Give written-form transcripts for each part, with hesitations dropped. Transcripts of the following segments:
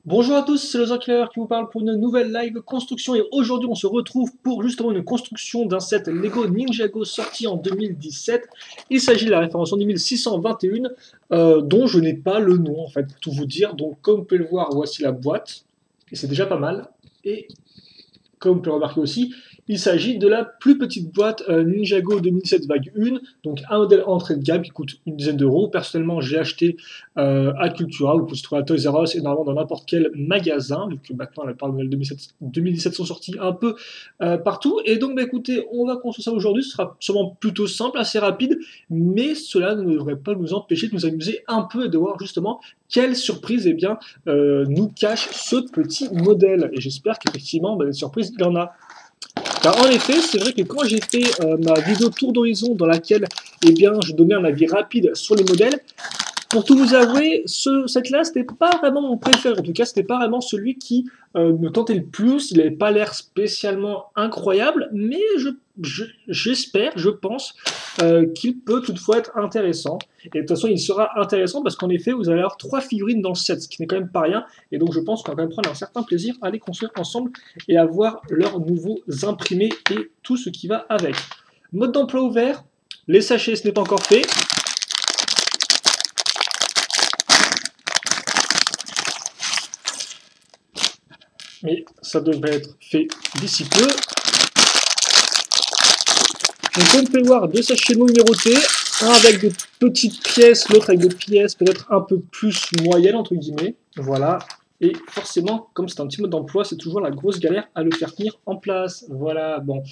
Bonjour à tous, c'est le Killer qui vous parle pour une nouvelle live construction et aujourd'hui on se retrouve pour justement une construction d'un set Lego Ninjago sorti en 2017. Il s'agit de la référence en 1621 dont je n'ai pas le nom en fait pour tout vous dire. Donc comme vous pouvez le voir, voici la boîte et c'est déjà pas mal. Et comme vous pouvez le remarquer aussi, il s'agit de la plus petite boîte Ninjago 2007 vague 1, donc un modèle entrée de gamme qui coûte une dizaine d'euros. Personnellement, j'ai acheté à Cultura, vous pouvez se trouver à Toys R Us et normalement dans n'importe quel magasin, vu que maintenant la part de modèles 2017 sont sortis un peu partout. Et donc, bah, écoutez, on va construire ça aujourd'hui. Ce sera sûrement plutôt simple, assez rapide, mais cela ne devrait pas nous empêcher de nous amuser un peu et de voir justement quelle surprise eh bien, nous cache ce petit modèle. Et j'espère qu'effectivement, bah, des surprises, il y en a. Car en effet, c'est vrai que quand j'ai fait ma vidéo tour d'horizon dans laquelle eh bien, je donnais un avis rapide sur les modèles, pour tout vous avouer, cette-là, c'était pas vraiment mon préféré. En tout cas, c'était pas vraiment celui qui me tentait le plus. Il n'avait pas l'air spécialement incroyable, mais j'espère, je pense, qu'il peut toutefois être intéressant. Et de toute façon, il sera intéressant parce qu'en effet, vous allez avoir 3 figurines dans le set, ce qui n'est quand même pas rien. Et donc, je pense qu'on va quand même prendre un certain plaisir à les construire ensemble et à voir leurs nouveaux imprimés et tout ce qui va avec. Mode d'emploi ouvert. Les sachets, ce n'est pas encore fait. Mais ça devrait être fait d'ici peu. Donc on peut voir deux sachets non numérotés, un avec des petites pièces, l'autre avec des pièces peut-être un peu plus moyennes entre guillemets. Voilà. Et forcément, comme c'est un petit mode d'emploi, c'est toujours la grosse galère à le faire tenir en place. Voilà, bon.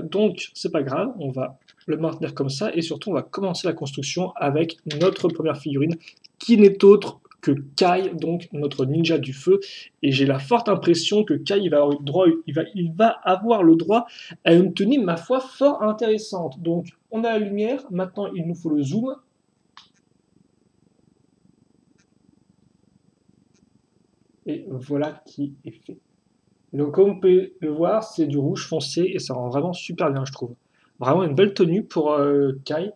Donc, c'est pas grave, on va le maintenir comme ça, et surtout, on va commencer la construction avec notre première figurine, qui n'est autre que Kai, donc notre ninja du feu. Et j'ai la forte impression que Kai il va avoir le droit à une tenue, ma foi, fort intéressante. Donc, on a la lumière, maintenant il nous faut le zoom. Et voilà qui est fait. Donc, comme vous pouvez le voir, c'est du rouge foncé et ça rend vraiment super bien, je trouve. Vraiment une belle tenue pour Kai.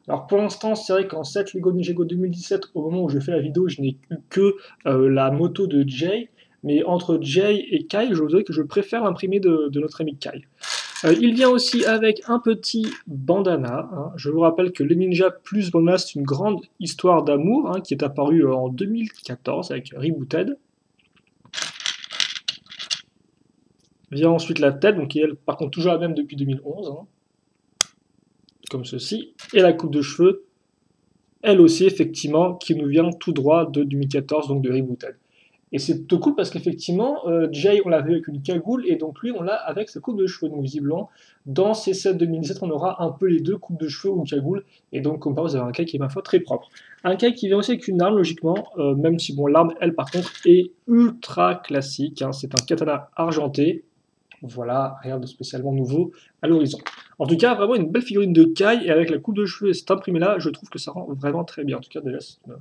Alors pour l'instant, c'est vrai qu'en 7 Lego Ninjago 2017, au moment où je fais la vidéo, je n'ai eu que la moto de Jay. Mais entre Jay et Kai, je vous dirais que je préfère l'imprimer de notre ami Kai. Il vient aussi avec un petit bandana. Hein. Je vous rappelle que les ninjas plus bandana, c'est une grande histoire d'amour hein, qui est apparue en 2014 avec Rebooted. Vient ensuite la tête, donc qui est par contre toujours la même depuis 2011, hein, comme ceci. Et la coupe de cheveux, elle aussi effectivement, qui nous vient tout droit de 2014, donc de Rebooted. Et c'est plutôt cool parce qu'effectivement, Jay, on l'a vu avec une cagoule, et donc lui, on l'a avec sa coupe de cheveux. Donc visiblement, dans ces sets 2017, on aura un peu les deux, coupes de cheveux ou cagoule. Et donc, comme ça, vous avez un Kai qui est, ma foi, très propre. Un Kai qui vient aussi avec une arme, logiquement, même si, bon, l'arme, elle, par contre, est ultra classique. Hein. C'est un katana argenté. Voilà, rien de spécialement nouveau à l'horizon. En tout cas, vraiment une belle figurine de Kai, et avec la coupe de cheveux et cet imprimé-là, je trouve que ça rend vraiment très bien. En tout cas, déjà, c'est une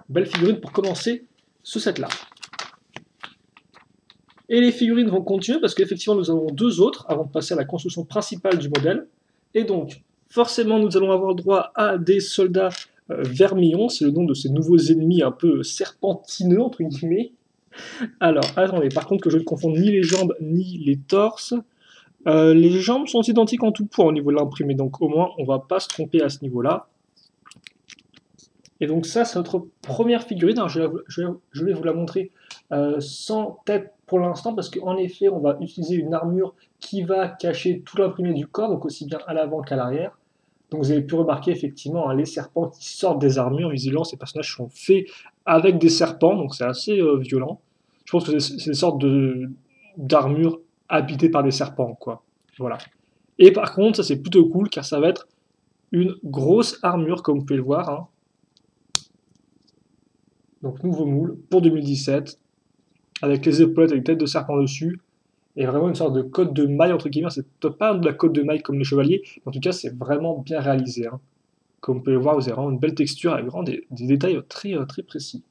belle figurine pour commencer ce set-là. Et les figurines vont continuer parce qu'effectivement, nous avons deux autres avant de passer à la construction principale du modèle. Et donc, forcément, nous allons avoir droit à des soldats vermillons, c'est le nom de ces nouveaux ennemis un peu serpentineux, entre guillemets. Alors, attendez, par contre, que je ne confonde ni les jambes ni les torses. Les jambes sont identiques en tout point au niveau de l'imprimé, donc au moins, on ne va pas se tromper à ce niveau-là. Et donc ça, c'est notre première figurine. Alors, je vais vous la montrer sans tête pour l'instant, parce qu'en effet, on va utiliser une armure qui va cacher tout l'imprimé du corps, donc aussi bien à l'avant qu'à l'arrière. Donc vous avez pu remarquer effectivement hein, les serpents qui sortent des armures. Visiblement, ces personnages sont faits avec des serpents, donc c'est assez violent. Je pense que c'est une sorte d'armure habitée par des serpents, quoi. Voilà. Et par contre, ça c'est plutôt cool, car ça va être une grosse armure, comme vous pouvez le voir, hein. Donc nouveau moule pour 2017, avec les épaulettes avec tête de serpent dessus, et vraiment une sorte de côte de maille entre guillemets. C'est pas de la côte de maille comme les chevaliers, mais en tout cas c'est vraiment bien réalisé. Hein. Comme vous pouvez le voir, vous avez vraiment une belle texture avec vraiment des détails très, très précis.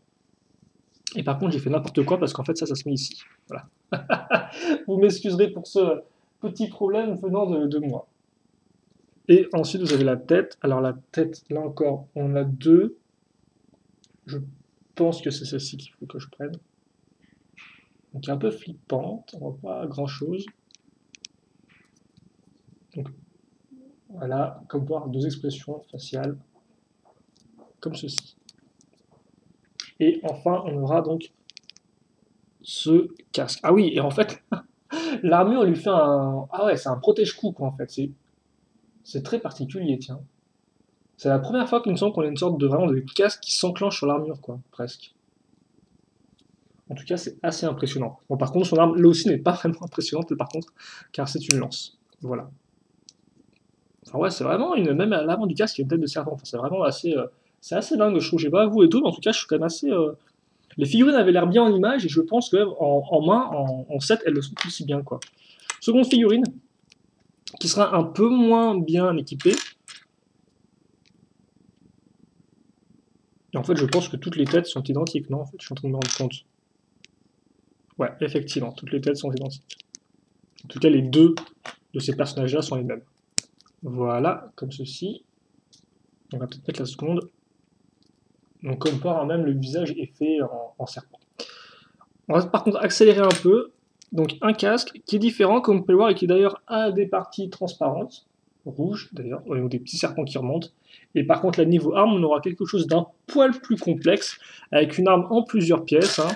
Et par contre j'ai fait n'importe quoi parce qu'en fait ça se met ici. Voilà. Vous m'excuserez pour ce petit problème venant de moi. Et ensuite vous avez la tête. Alors la tête, là encore, on a deux. Je pense que c'est celle-ci qu'il faut que je prenne. Donc un peu flippante, on voit pas grand chose. Donc voilà, comme voir deux expressions faciales, comme ceci. Et enfin, on aura donc ce casque. Ah oui, et en fait, l'armure lui fait un... Ah ouais, c'est un protège-cou, quoi, en fait. C'est très particulier, tiens. C'est la première fois qu'il me semble qu'on a une sorte de vraiment de casque qui s'enclenche sur l'armure, quoi, presque. En tout cas, c'est assez impressionnant. Bon, par contre, son arme, là aussi, n'est pas vraiment impressionnante, par contre, car c'est une lance. Voilà. Enfin, ouais, c'est vraiment une... Même à l'avant du casque, il y a une tête de serpent. Enfin, c'est vraiment assez... c'est assez dingue, je trouve. Je sais pas vous et tout, mais en tout cas, je suis quand même assez... Les figurines avaient l'air bien en image, et je pense que en main, en set, elles le sont aussi bien, quoi. Seconde figurine, qui sera un peu moins bien équipée. Et en fait, je pense que toutes les têtes sont identiques, non? En fait, je suis en train de me rendre compte. Ouais, effectivement, toutes les têtes sont identiques. En tout cas, les deux de ces personnages-là sont les mêmes. Voilà, comme ceci. On va peut-être mettre la seconde. Donc, comme par même, le visage est fait en serpent. On va par contre accélérer un peu. Donc, un casque qui est différent, comme vous pouvez le voir, et qui d'ailleurs a des parties transparentes, rouges d'ailleurs, au niveau des petits serpents qui remontent. Et par contre, là, niveau arme, on aura quelque chose d'un poil plus complexe, avec une arme en plusieurs pièces. Hein.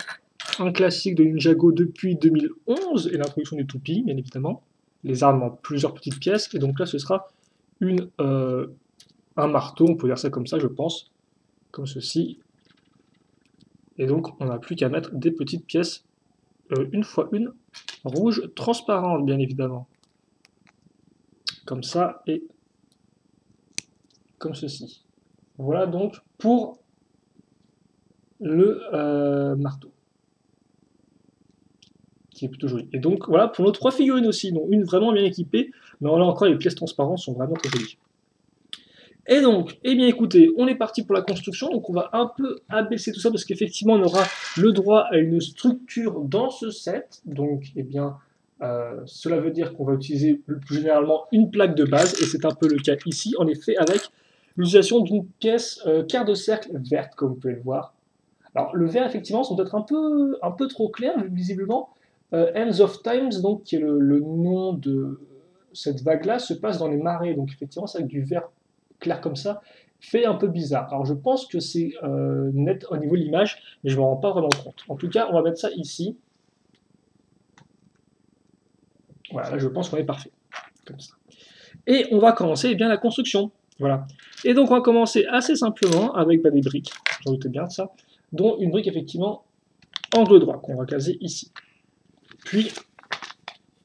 Un classique de Ninjago depuis 2011 et l'introduction des toupies, bien évidemment. Les armes en plusieurs petites pièces. Et donc là, ce sera un marteau, on peut dire ça comme ça, je pense, comme ceci. Et donc, on n'a plus qu'à mettre des petites pièces, une fois une, rouge transparente, bien évidemment. Comme ça et comme ceci. Voilà donc pour le marteau, qui est plutôt joli. Et donc voilà pour nos trois figurines aussi, dont une vraiment bien équipée, mais là encore les pièces transparentes sont vraiment très jolies. Et donc, eh bien écoutez, on est parti pour la construction, donc on va un peu abaisser tout ça, parce qu'effectivement on aura le droit à une structure dans ce set, donc eh bien cela veut dire qu'on va utiliser plus généralement une plaque de base, et c'est un peu le cas ici, en effet, avec l'utilisation d'une pièce quart de cercle verte, comme vous pouvez le voir. Alors le vert, effectivement, sont peut-être un peu trop clairs, visiblement. Ends of Times, donc, qui est le nom de cette vague-là, se passe dans les marais, donc effectivement, c'est avec du vert clair comme ça, fait un peu bizarre. Alors je pense que c'est net au niveau de l'image, mais je ne me rends pas vraiment compte. En tout cas, on va mettre ça ici. Voilà, là je pense qu'on est parfait. Comme ça. Et on va commencer bien la construction. Voilà. Et donc on va commencer assez simplement avec des briques, j'en doutais bien de ça, dont une brique effectivement angle droit, qu'on va caser ici. Puis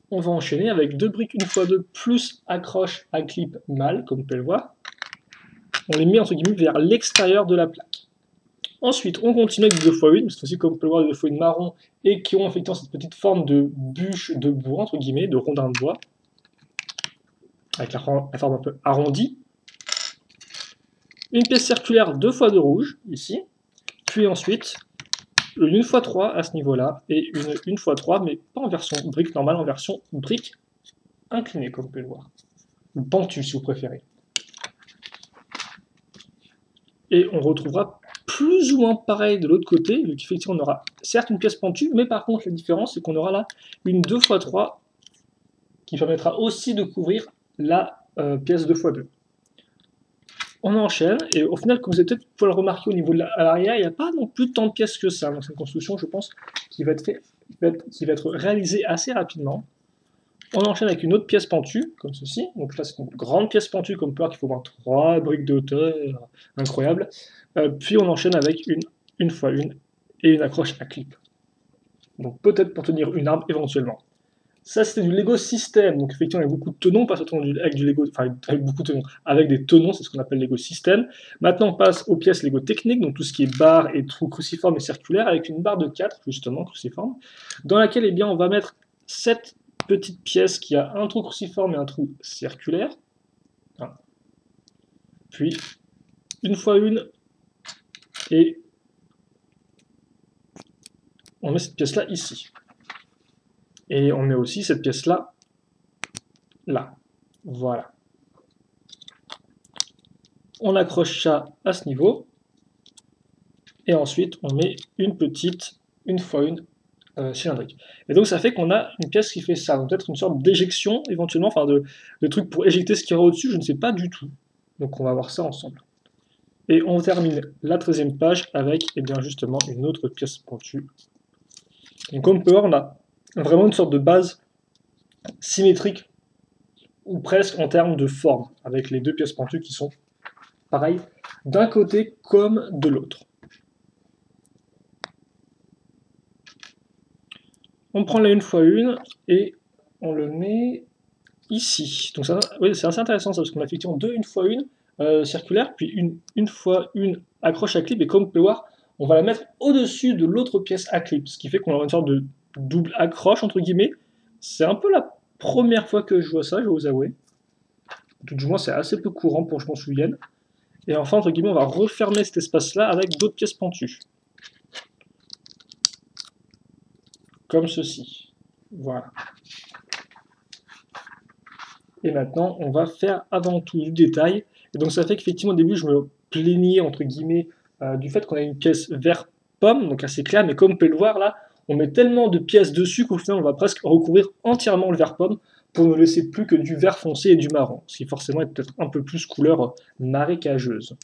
on va enchaîner avec deux briques 1x2 plus accroche à clip mâle, comme vous pouvez le voir. On les met entre guillemets vers l'extérieur de la plaque. Ensuite, on continue avec des 2x1, cette fois-ci, comme vous pouvez le voir, des 2x1 marron, et qui ont effectivement cette petite forme de bûche de bois, entre guillemets, de rondin de bois, avec la forme un peu arrondie. Une pièce circulaire 2x2 rouge, ici. Puis ensuite, une 1x3 à ce niveau-là, et une 1x3, mais pas en version brique normale, en version brique inclinée, comme vous pouvez le voir. Ou pentue, si vous préférez. Et on retrouvera plus ou moins pareil de l'autre côté, vu qu'effectivement on aura certes une pièce pentue, mais par contre la différence c'est qu'on aura là une 2x3 qui permettra aussi de couvrir la pièce 2x2. On enchaîne, et au final, comme vous avez peut-être pu le remarquer au niveau de l'arrière, il n'y a pas non plus tant de pièces que ça dans cette construction, je pense, qui va être réalisée assez rapidement. On enchaîne avec une autre pièce pentue, comme ceci. Donc là, c'est une grande pièce pentue, comme peur qu'il faut voir 3 briques de hauteur, incroyable. Puis on enchaîne avec une 1x1 et une accroche à clip. Donc peut-être pour tenir une arme éventuellement. Ça, c'était du Lego System. Donc effectivement, il y a beaucoup de tenons, pas seulement avec du Lego, enfin avec beaucoup de tenons, avec des tenons, c'est ce qu'on appelle Lego System. Maintenant, on passe aux pièces Lego techniques, donc tout ce qui est barre et trous cruciformes et circulaires, avec une barre de 4, justement, cruciforme, dans laquelle, eh bien, on va mettre 7 petite pièce qui a un trou cruciforme et un trou circulaire. Puis, une fois une, et on met cette pièce-là ici. Et on met aussi cette pièce-là, là. Voilà. On accroche ça à ce niveau. Et ensuite, on met une petite, une fois une, cylindrique. Et donc ça fait qu'on a une pièce qui fait ça. Donc peut-être une sorte d'éjection, éventuellement, enfin de truc pour éjecter ce qui y aura au-dessus, je ne sais pas du tout. Donc on va voir ça ensemble. Et on termine la 13e page avec, eh bien justement, une autre pièce pentue. Donc comme on peut voir, on a vraiment une sorte de base symétrique, ou presque en termes de forme, avec les deux pièces pentues qui sont pareilles, d'un côté comme de l'autre. On prend la une fois une et on le met ici. Donc ça, oui, c'est assez intéressant ça, parce qu'on a effectivement deux une fois une circulaire, puis une fois une accroche à clip, et comme vous pouvez voir, on va la mettre au-dessus de l'autre pièce à clip, ce qui fait qu'on aura une sorte de double accroche, entre guillemets. C'est un peu la première fois que je vois ça, je vais vous avouer. Tout du moins, c'est assez peu courant pour que je m'en souvienne. Et enfin, entre guillemets, on va refermer cet espace-là avec d'autres pièces pentues. Comme ceci. Voilà. Et maintenant, on va faire avant tout du détail. Et donc ça fait qu'effectivement, au début, je me plaignais, entre guillemets, du fait qu'on a une pièce vert pomme, donc assez claire, mais comme vous pouvez le voir là, on met tellement de pièces dessus qu'au final, on va presque recouvrir entièrement le vert pomme pour ne laisser plus que du vert foncé et du marron, ce qui forcément est peut-être un peu plus couleur marécageuse.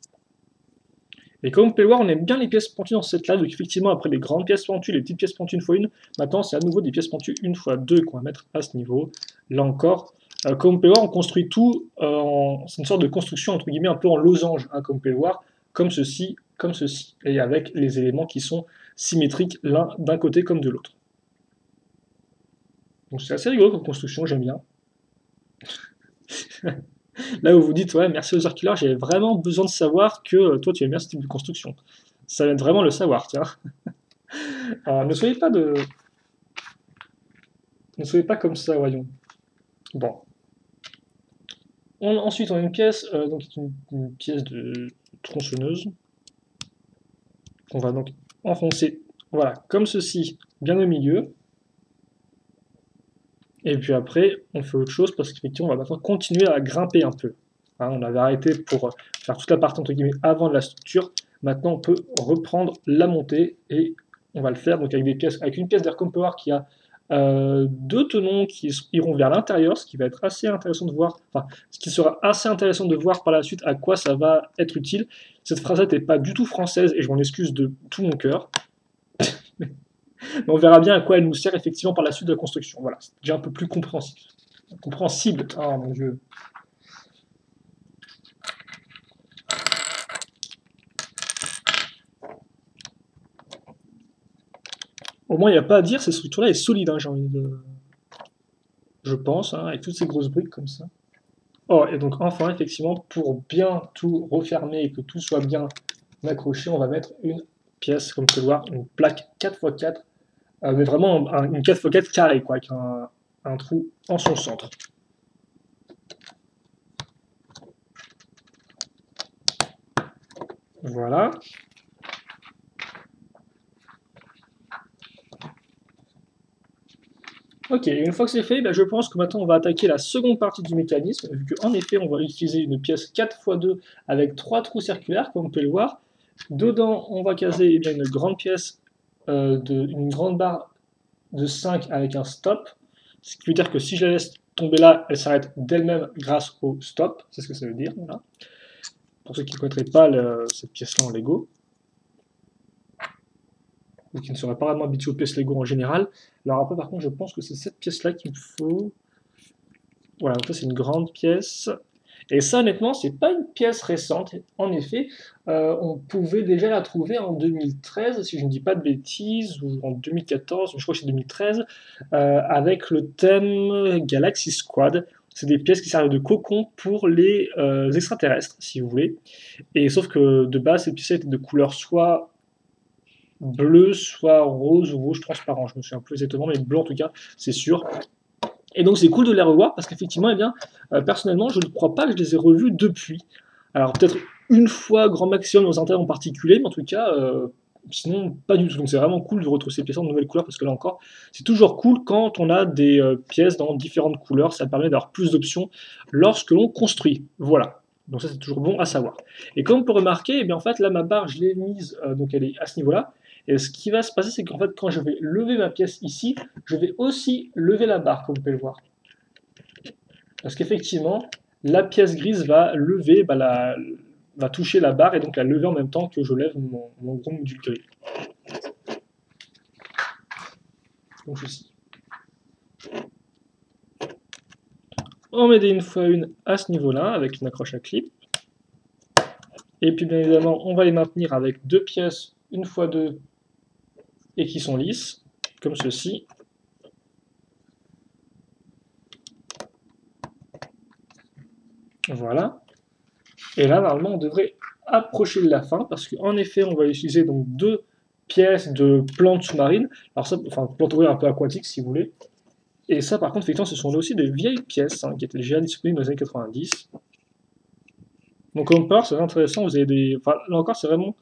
Et comme vous pouvez le voir, on aime bien les pièces pentues dans cette là, donc effectivement, après les grandes pièces pentues, les petites pièces pentues une fois une, maintenant c'est à nouveau des pièces pentues une fois deux qu'on va mettre à ce niveau. Là encore, comme vous pouvez le voir, on construit tout, c'est une sorte de construction entre guillemets un peu en losange, hein, comme vous pouvez le voir, comme ceci, et avec les éléments qui sont symétriques l'un d'un côté comme de l'autre. Donc c'est assez rigolo comme construction, j'aime bien. Là où vous dites, ouais, merci aux Killer, j'ai vraiment besoin de savoir que toi tu aimes bien ce type de construction. Ça va être vraiment le savoir, tiens. Alors, ne soyez pas comme ça, voyons. Bon. Ensuite, on a une pièce, donc une pièce de tronçonneuse, qu'on va donc enfoncer, voilà, comme ceci, bien au milieu. Et puis après, on fait autre chose parce qu'effectivement, on va maintenant continuer à grimper un peu. Hein, on avait arrêté pour faire toute la partie entre guillemets avant de la structure. Maintenant, on peut reprendre la montée et on va le faire donc avec des pièces, avec une pièce d'air Power qui a deux tenons qui iront vers l'intérieur, ce qui va être assez intéressant de voir, enfin, ce qui sera assez intéressant de voir par la suite à quoi ça va être utile. Cette phrasette n'est pas du tout française et je m'en excuse de tout mon cœur. Mais on verra bien à quoi elle nous sert effectivement par la suite de la construction. Voilà, c'est déjà un peu plus compréhensible. Oh mon dieu. Au moins, il n'y a pas à dire, cette structure-là est solide, hein, j'ai envie de... Je pense, hein, avec toutes ces grosses briques comme ça. Oh, et donc enfin, effectivement, pour bien tout refermer et que tout soit bien accroché, on va mettre une pièce, comme tu peux le voir, une plaque 4x4, mais vraiment une 4x4 carrée, quoi, avec un trou en son centre. Voilà. Ok, une fois que c'est fait, ben je pense que maintenant on va attaquer la seconde partie du mécanisme, vu qu'en effet on va utiliser une pièce 4x2 avec 3 trous circulaires, comme vous pouvez le voir. Dedans, on va caser eh bien, une grande pièce, une grande barre de 5 avec un stop, ce qui veut dire que si je la laisse tomber là, elle s'arrête d'elle-même grâce au stop, c'est ce que ça veut dire. Voilà. Pour ceux qui ne connaîtraient pas cette pièce-là en Lego, ou qui ne seraient pas vraiment habitués aux pièces Lego en général. Alors après, par contre, je pense que c'est cette pièce-là qu'il me faut. Voilà, donc ça c'est une grande pièce. Et ça, honnêtement, c'est pas une pièce récente. En effet, on pouvait déjà la trouver en 2013, si je ne dis pas de bêtises, ou en 2014, je crois que c'est 2013, avec le thème Galaxy Squad. C'est des pièces qui servent de cocon pour les extraterrestres, si vous voulez. Et sauf que de base, ces pièces étaient de couleur soit bleu, soit rose ou rouge transparent. Je me souviens plus exactement, mais bleu en tout cas, c'est sûr. Et donc c'est cool de les revoir parce qu'effectivement, eh bien, personnellement, je ne crois pas que je les ai revus depuis. Alors peut-être une fois grand maximum dans un thème en particulier, mais en tout cas, sinon pas du tout. Donc c'est vraiment cool de retrouver ces pièces en nouvelles couleurs parce que là encore, c'est toujours cool quand on a des pièces dans différentes couleurs. Ça permet d'avoir plus d'options lorsque l'on construit. Voilà. Donc ça, c'est toujours bon à savoir. Et comme on peut remarquer, eh bien, en fait, là, ma barre, je l'ai mise, donc elle est à ce niveau-là. Et ce qui va se passer, c'est qu'en fait, quand je vais lever ma pièce ici, je vais aussi lever la barre, comme vous pouvez le voir. Parce qu'effectivement, la pièce grise va lever, va toucher la barre et donc la lever en même temps que je lève mon gros module gris. Donc ceci. On met des 1x1 à ce niveau-là avec une accroche à clip. Et puis bien évidemment, on va les maintenir avec deux pièces 1x2 et qui sont lisses, comme ceci. Voilà. Et là, normalement, on devrait approcher de la fin, parce qu'en effet, on va utiliser donc deux pièces de plantes sous-marines. Alors ça, enfin, plantes un peu aquatiques, si vous voulez. Et ça, par contre, effectivement, ce sont aussi des vieilles pièces qui étaient déjà disponibles dans les années 90. Donc, comme part, c'est intéressant. Vous avez des... Enfin, là encore, c'est vraiment...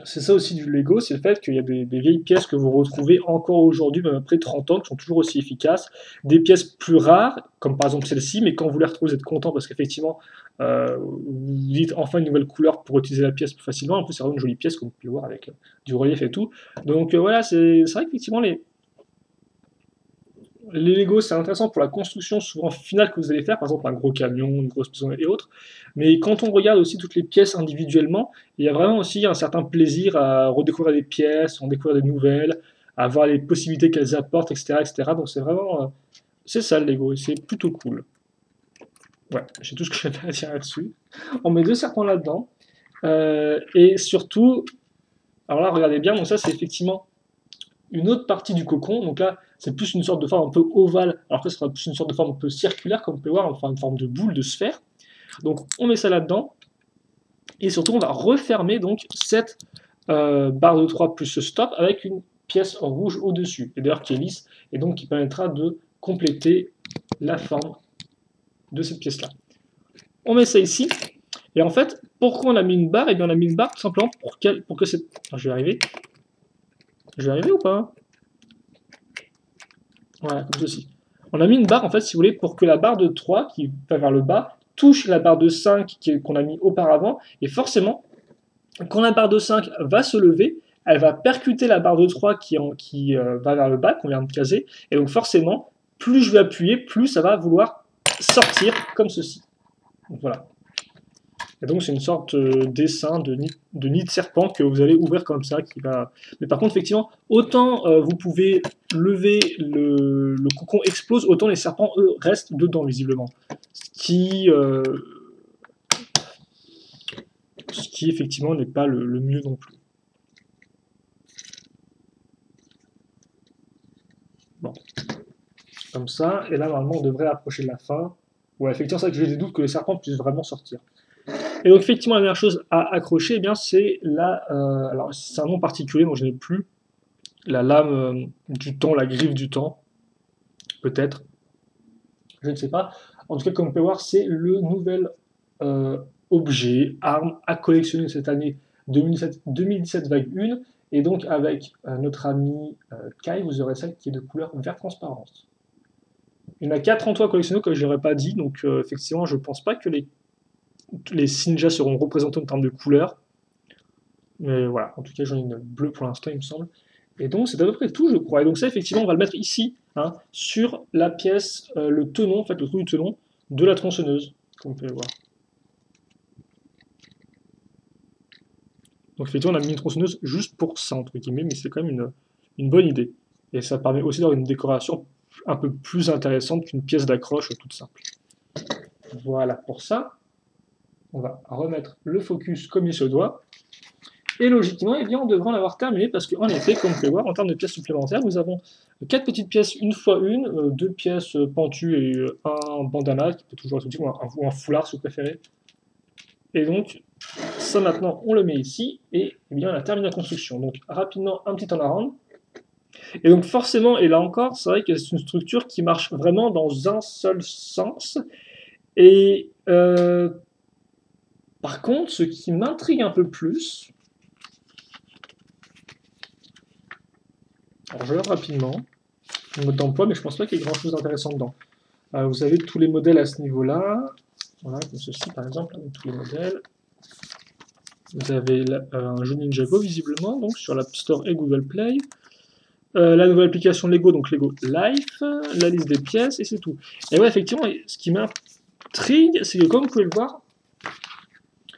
C'est ça aussi du Lego, c'est le fait qu'il y a des vieilles pièces que vous retrouvez encore aujourd'hui, même après 30 ans, qui sont toujours aussi efficaces. Des pièces plus rares, comme par exemple celle-ci, mais quand vous les retrouvez, vous êtes content parce qu'effectivement, vous dites enfin une nouvelle couleur pour utiliser la pièce plus facilement. En plus, c'est vraiment une jolie pièce, comme vous pouvez le voir, avec du relief et tout. Donc voilà, c'est vrai qu'effectivement, les Lego, c'est intéressant pour la construction souvent finale que vous allez faire, par exemple un gros camion, une grosse maison et autres. Mais quand on regarde aussi toutes les pièces individuellement, il y a vraiment aussi un certain plaisir à redécouvrir des pièces, à en découvrir des nouvelles, à voir les possibilités qu'elles apportent, etc., etc. Donc c'est vraiment... c'est ça le Lego, et c'est plutôt cool. Ouais, j'ai tout ce que j'avais à dire là-dessus. On met deux serpents là-dedans. Et surtout, alors là, regardez bien, donc ça c'est effectivement une autre partie du cocon. Donc là, c'est plus une sorte de forme un peu ovale, alors que ce sera plus une sorte de forme un peu circulaire, comme vous pouvez voir, enfin une forme de boule, de sphère. Donc on met ça là-dedans, et surtout on va refermer donc cette barre de 3 plus ce stop avec une pièce en rouge au-dessus, et d'ailleurs qui est lisse, et donc qui permettra de compléter la forme de cette pièce-là. On met ça ici, et en fait, pourquoi on a mis une barre? Et bien on a mis une barre tout simplement pour que cette... Enfin, je vais arriver. Je vais arriver ou pas? Voilà, comme ceci. On a mis une barre, en fait, si vous voulez, pour que la barre de 3, qui va vers le bas, touche la barre de 5 qu'on a mis auparavant, et forcément, quand la barre de 5 va se lever, elle va percuter la barre de 3 qui va vers le bas, qu'on vient de caser, et donc forcément, plus je vais appuyer, plus ça va vouloir sortir, comme ceci. Donc voilà. Et donc c'est une sorte de dessin de nid de serpent que vous allez ouvrir comme ça. Mais par contre, effectivement, autant vous pouvez lever le cocon explose, autant les serpents, eux, restent dedans, visiblement. Ce qui effectivement, n'est pas le mieux non plus. Bon. Comme ça, et là, normalement, on devrait approcher de la fin. Ouais, effectivement, c'est vrai que j'ai des doutes que les serpents puissent vraiment sortir. Et donc effectivement, la dernière chose à accrocher, eh bien, c'est alors c'est un nom particulier, donc je n'ai plus, la lame du temps, la griffe du temps, peut-être, je ne sais pas. En tout cas, comme vous pouvez voir, c'est le nouvel objet, arme à collectionner cette année 2017-1, et donc avec notre ami Kai, vous aurez celle qui est de couleur vert transparence. Il y en a 4 en tout à collectionner que je n'aurais pas dit, donc effectivement, je ne pense pas que les ninjas seront représentés en termes de couleur. Mais voilà, en tout cas, j'en ai une bleue pour l'instant, il me semble. Et donc, c'est à peu près tout, je crois. Et donc ça, effectivement, on va le mettre ici, hein, sur la pièce, le tenon, en fait, le trou du tenon de la tronçonneuse, comme vous pouvez voir. Donc effectivement, on a mis une tronçonneuse juste pour ça, entre guillemets, mais c'est quand même une bonne idée. Et ça permet aussi d'avoir une décoration un peu plus intéressante qu'une pièce d'accroche toute simple. Voilà pour ça. On va remettre le focus comme il se doit. Et logiquement, eh bien, on devrait en avoir terminé parce qu'en effet, comme vous pouvez voir, en termes de pièces supplémentaires, nous avons 4 petites pièces 1x1, 2 pièces pentues et un bandana qui peut toujours être utile, ou un foulard si vous préférez. Et donc, ça maintenant, on le met ici et eh bien, on a terminé la construction. Donc, rapidement, un petit turnaround. Et donc, forcément, et là encore, c'est vrai que c'est une structure qui marche vraiment dans un seul sens. Et par contre, ce qui m'intrigue un peu plus, alors je regarde rapidement le mode d'emploi, mais je pense pas qu'il y ait grand chose d'intéressant dedans. Vous avez tous les modèles à ce niveau-là. Voilà, comme ceci par exemple, avec tous les modèles. Vous avez un jeu Ninjago visiblement, donc sur l'App Store et Google Play. La nouvelle application Lego, donc Lego Life, la liste des pièces, et c'est tout. Et ouais, effectivement, ce qui m'intrigue, c'est que comme vous pouvez le voir,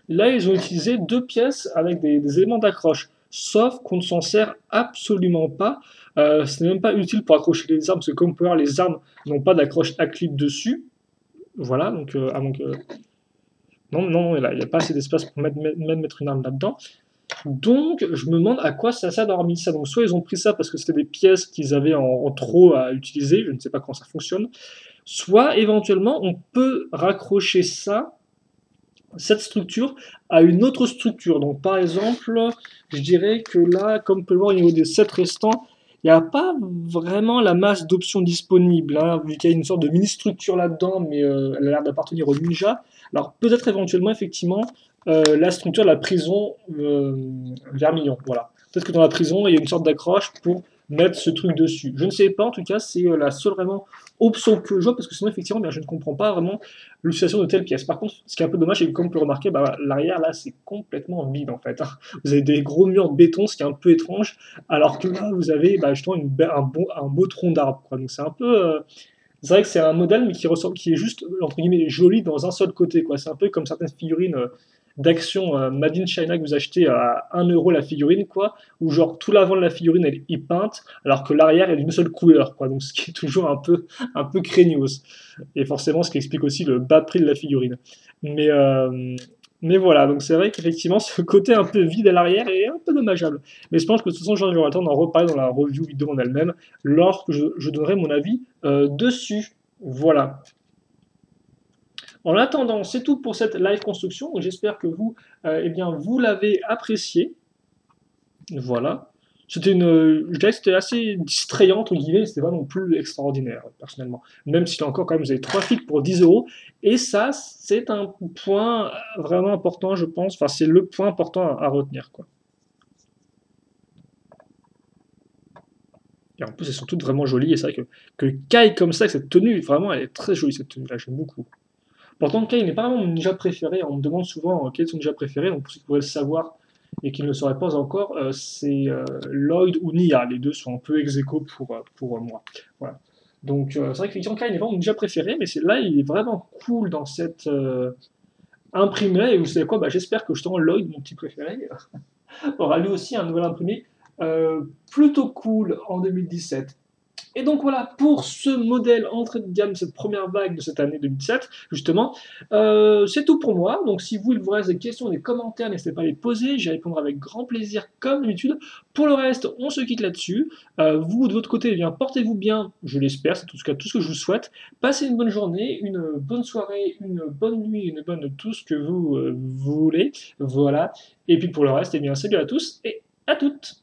là, ils ont utilisé 2 pièces avec des éléments d'accroche. Sauf qu'on ne s'en sert absolument pas. Ce n'est même pas utile pour accrocher les armes, parce que comme vous pouvez voir, les armes n'ont pas d'accroche à clip dessus. Voilà, donc avant que... Non, non, il n'y a pas assez d'espace pour mettre une arme là-dedans. Donc, je me demande à quoi ça sert d'avoir mis ça. Donc, soit ils ont pris ça parce que c'était des pièces qu'ils avaient en trop à utiliser, je ne sais pas comment ça fonctionne. Soit, éventuellement, on peut raccrocher ça, cette structure, à une autre structure. Donc, par exemple, je dirais que là, comme on peut le voir au niveau des 7 restants, il n'y a pas vraiment la masse d'options disponibles, hein, vu qu'il y a une sorte de mini-structure là-dedans, mais elle a l'air d'appartenir au Ninja. Alors, peut-être éventuellement, effectivement, la structure de la prison Vermillon. Voilà. Peut-être que dans la prison, il y a une sorte d'accroche pour mettre ce truc dessus. Je ne sais pas, en tout cas, c'est la seule vraiment option que je vois, parce que sinon, effectivement, bien, je ne comprends pas vraiment l'utilisation de telle pièce. Par contre, ce qui est un peu dommage, c'est que, comme on peut le remarquer, bah, l'arrière, là, c'est complètement vide, en fait. Vous avez des gros murs de béton, ce qui est un peu étrange, alors que là, vous avez bah, justement un beau tronc d'arbre. Donc, c'est un peu... c'est vrai que c'est un modèle, mais qui ressemble, qui est juste, entre guillemets, joli dans un seul côté, quoi. C'est un peu comme certaines figurines d'action Made in China que vous achetez à 1 € la figurine, quoi, où genre tout l'avant de la figurine elle est peinte, alors que l'arrière est d'une seule couleur, quoi. Donc ce qui est toujours un peu craignos. Et forcément, ce qui explique aussi le bas prix de la figurine. Mais, euh, mais voilà, donc c'est vrai qu'effectivement, ce côté un peu vide à l'arrière est un peu dommageable. Mais je pense que de toute façon, j'aurai le temps d'en reparler dans la review vidéo en elle-même, lorsque je donnerai mon avis dessus. Voilà. En attendant, c'est tout pour cette live construction. J'espère que vous, eh bien, vous l'avez apprécié. Voilà. C'était je dirais que c'était assez distrayant, entre guillemets, c'était pas non plus extraordinaire, personnellement. Même si là encore, quand même, vous avez 3 flics pour 10 euros. Et ça, c'est un point vraiment important, je pense. Enfin, c'est le point important à retenir, quoi. Et en plus, elles sont toutes vraiment jolies. Et c'est vrai que Kai, comme ça, avec cette tenue, vraiment, elle est très jolie, cette tenue-là. J'aime beaucoup. Pourtant, Kai n'est pas vraiment mon ninja préféré. On me demande souvent quel est son ninja préféré. Donc, pour ceux qui pourraient le savoir et qui ne le sauraient pas encore, c'est Lloyd ou Nia. Les deux sont un peu ex aequo pour moi. Voilà. Donc, c'est vrai qu'effectivement, Kai n'est pas mon ninja préféré, mais là, il est vraiment cool dans cette imprimé. Et vous savez quoi, bah, j'espère que justement Lloyd, mon petit préféré, aura lui aussi un nouvel imprimé plutôt cool en 2017. Et donc voilà, pour ce modèle entrée de gamme, cette première vague de cette année 2007, justement, c'est tout pour moi. Donc si vous, il vous reste des questions, des commentaires, n'hésitez pas à les poser, j'y répondrai avec grand plaisir comme d'habitude. Pour le reste, on se quitte là-dessus. Vous, de votre côté, eh bien, portez-vous bien, je l'espère, c'est en tout cas tout ce que je vous souhaite. Passez une bonne journée, une bonne soirée, une bonne nuit, une bonne tout ce que vous voulez. Voilà. Et puis pour le reste, eh bien, salut à tous et à toutes.